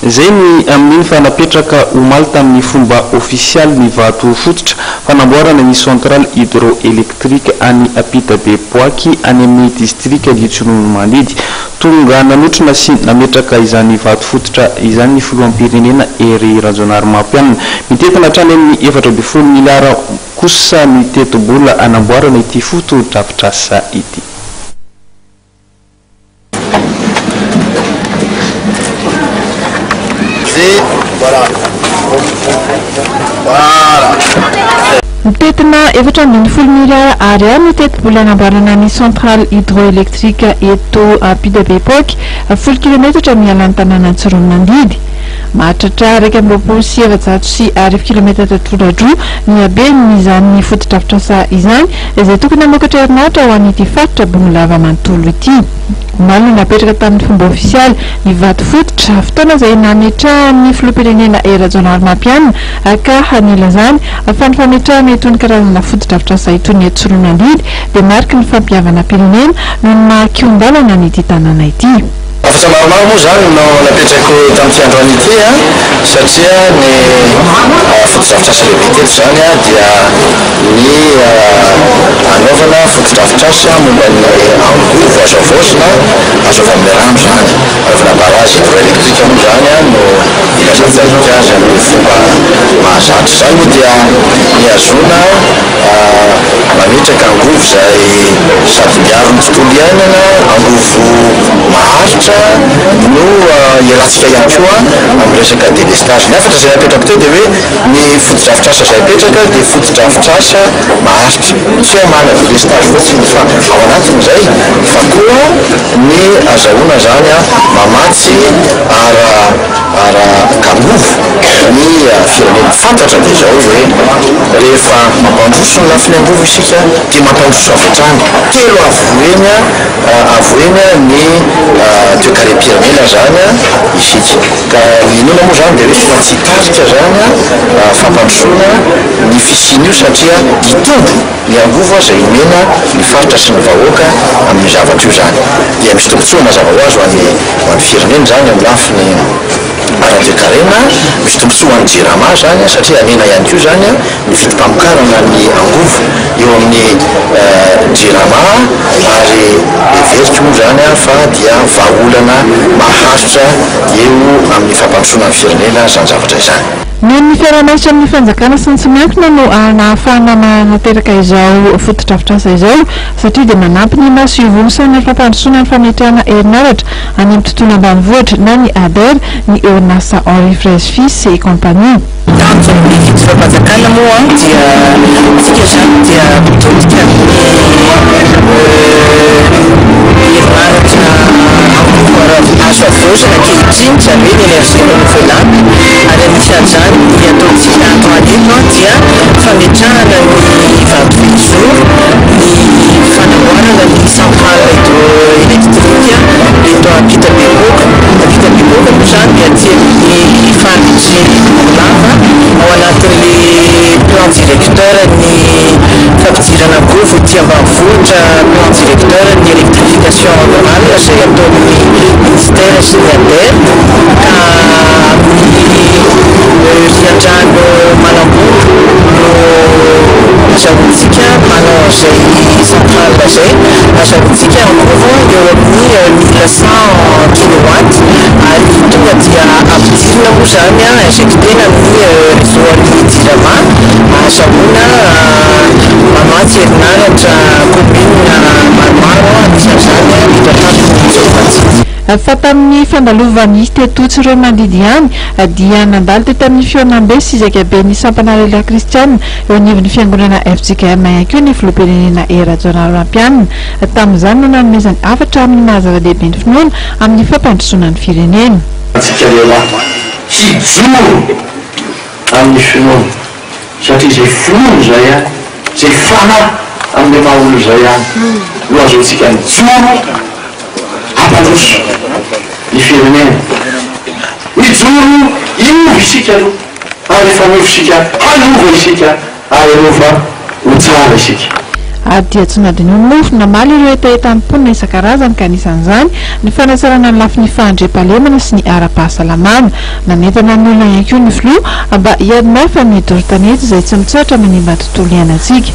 zay ny amin'iny fa napetraka omaly tamin'ny fomba ofisialy ny vato fototra fanamboarana ny centrale hydroélectrique any apita be poaky any amin'ny district Litsonono Manidy tonga nanotrona sy nametraka izany vato fototra izany ny filoham-pirenena Hery Rajaonarimampianina mitetina hatrany amin'ny 4.0 miliara kosa ny tetobola anamboarana ity foto-drafitrasa ity. Mitetina 4.0 miliara ariary ny tetobola anamboarana ny centrale hydroélectrique eto Apida be poaky 10 km mialany tanàna Antsirononandidy. Mahatratra 2.7 km tora-droa ny habeny izany foto-drafitrasa izany izay tokony hamokatra herinaratra ho an'ity faritra Bonilava manontolo ity. Omaly napetraka tamin'ny fomba ofisialy ny vato fototra fotoana izay nametrahan'ny filoham-pirenena Hery Rajaonarimampianina ka hanilazany ahafahany fametrahana itony karazana foto-drafitrasa itony eto Antsirononandidy dia mariky ny fampihavana pirenena noho ny maha-kiondalana n'ity tanàna ity. Afatra maromaro moa zany no napetrako tamin'ity androany ity satria ny foto-drafitrasa lehibe teto zany dia ny anaovana foto-drafitrasa momba ny angovo azo avôzina azo avy amin'ny rano zany anaovana barrage hydroélectrique moa zany no ilazantsika azy amin'ny fomba mahazatra zany moa dia niazona mametraka angovo zay sady miaro ny tontolo iainana angovo maharitra no ialatsika ihany koa amin'ny resaka délestage. Ny afatra zay napetrako teo dia hoe ny foto-drafitrasa zay apetraka dia foto-drafitrasa maharitra tsy hoe mana délestage fotsiny fa ao anatin'izay fa koa ny azahoana zany mamatsy ara-kangovo ny firenena fantatra dia zao hoe rehefa mampandroso ny lafiny angovo isika dia mampandroso avy hatrany telo avoeny ny toekaram-pirenena zany isika ka inona moa zany dia hoe tsy tarika zany fampandrosoana ny fisiny io satria hitombo ny angovo zay imena ny faritra sy ny vahoaka amin'ny zavatra io zany dia misy tombontsoa mazava ho azy ho an'ny firenena zany amin'ny lafiny ara-toekarena misy tombontsoa ho an'ny jirama zany satria anena ihany koa zany ny vidim-pamokarana ny angovo eo amin'ny jirama ary everiko moa zany fa dia vahaolana maharitra eo amin'ny fampandrosoana ny firenena zany zavatra izany. Ny fiaraha-miasatra amin'ny fanjakana sy ny tsy miankina no nahafahana manateraka izao foto-drafitrasa izao satria dia manampy ny maso ivonsana ny fampandrosoana ny fametrahana herinaratra any amin'ny tontolo ambanivohitra na ny ADER ny orinasa Henri Frèche et compagnie. Tamin'izao ny fifanjakana moa dia tsika zany dia mitodika herinaratra azo avôzina ankehitriny zany hoe ny énergie renouvelable ary anisan'izany ny ataontsika atoan'eto dia fametrahana ny vato filozory ny fanamboarana ny centrale hydroélectrique eto Apita be poaky. Apita be poaky moa zany dia tian'ny faritry Bonilava ao anatin'le plan directeur ny fampidirana angovo ety ambanivohitra plan directeur ny électrification rurale zay ataon'ny ministère sy ny ADER ka riandrano manambola no azahoantsika manao zay centrale zay azahoantsika angovo eo amin'ny 1100 kilowatt ary tonga dia ampidirina moa zany injectena amin'ny réseau an'ny jirama azahoana mamatsy herinaratra commune maromaro anisan'izany hidratamin'izao fa tamin'ny fandalovan'ny teto Antsirononandidy ihany dia nandalo teto amin'ny fihaonam-be sy zakaben'ny sampana Lela Kristianina eo anivon'ny fiangonana FJKM ihany koa ny filoham-pirenena Hery Rajaonarimampianina tamin'izany no nanomezany afatra amin'ny mahazava-dehibe ny finoana amin'ny fampandrosoana ny firenena. Antsika lehilahy hijoro amin'ny finoana satria zay finoana zay zay fanahy amin'ny maha-olo zay no azoantsika mijoro hampandroso ny firenena mijoro iova isika aloha ary rehefa miova isika hanova isika ary anova ho tsara isika. ary dia tsy nadiny mofo namaly ireo etaetam-ponina isan-karazany ka anisan'izany ny fanasarana ny lafiny fahandre-palemana sy ny ara-pahasalamana nanentana ny olona ihany koa ny filoha mba hiadina fa midoro tanety izay tsy mitsatra manimba tontolo iainantsika